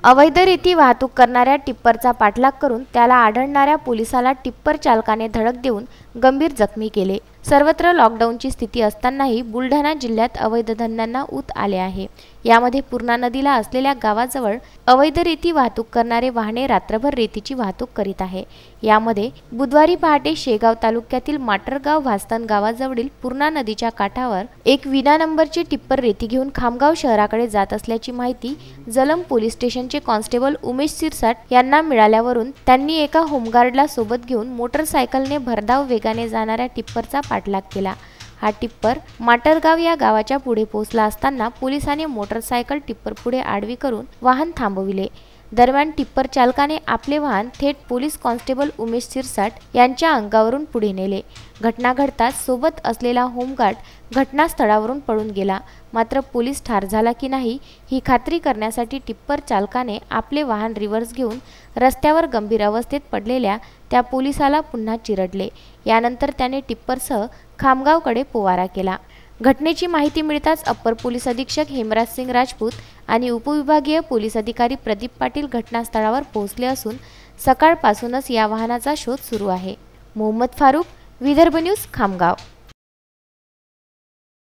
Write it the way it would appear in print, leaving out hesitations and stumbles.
अवैध रीती वाहतूक करणाऱ्या टिप्परचा पाठलाग करून त्याला आढळणाऱ्या पोलिसाला टिप्पर चालकाने धडक देऊन गंभीर जखमी केले। सर्वत्र लॉकडाऊनची स्थिती असतानाही बुलढाणा जिल्ह्यात अवैध धंद्यांना ऊत आले आहे। यामध्ये पूर्णा नदीला असलेल्या गावाजवळ अवैध रीती वाहतूक करणारे वाहने रात्रभर रेतीची वाहतूक करीत आहे। यामध्ये बुधवारी पहाटे शेगाव तालुक्यातील माटरगाव भास्तन गावाजवळील पूर्णा नदीच्या काठावर एक विना नंबरचे टिप्पर रेती घेऊन खामगाव शहराकडे जात असल्याची माहिती जलम पोलीस स्टेशनचे कॉन्स्टेबल उमेश सिरसाट यांना मिळाल्यावरून त्यांनी एका होमगार्डला सोबत घेऊन मोटरसायकलने भरधाव वेगाने जाणाऱ्या टिप्परचा पाठलाग केला। हा टिप्पर माटरगाव या गावाच्या पुढे पोहोचला असताना पोलिसांनी मोटरसायकल टिप्पर पुढे आडवी करून वाहन थांबविले। दरम्यान टिप्पर चालकाने आपले वाहन थेट पोलीस कॉन्स्टेबल उमेश सिरसाट यांच्या अंगावरून पुढे नेले। घटना घडताच सोबत असलेला होमगार्ड घटनास्थळावरून पळून गेला। मात्र पोलीस ठार झाला की नाही ही खात्री करण्यासाठी टिप्पर चालकाने आपले वाहन रिव्हर्स घेऊन रस्त्यावर गंभीर अवस्थेत पडलेल्या त्या पोलिसाला पुन्हा चिरडले। यानंतर त्याने टिप्परसह खामगावकडे पोवारा केला। घटनेची माहिती मिळताच अप्पर पोलीस अधीक्षक हेमराज सिंग राजपूत आणि उपविभागीय पोलीस अधिकारी प्रदीप पाटील घटनास्थळावर पोहोचले असून सकाळपासूनच या वाहनाचा शोध सुरू आहे। मोहम्मद फारूक, विदर्भ न्यूज, खामगाव।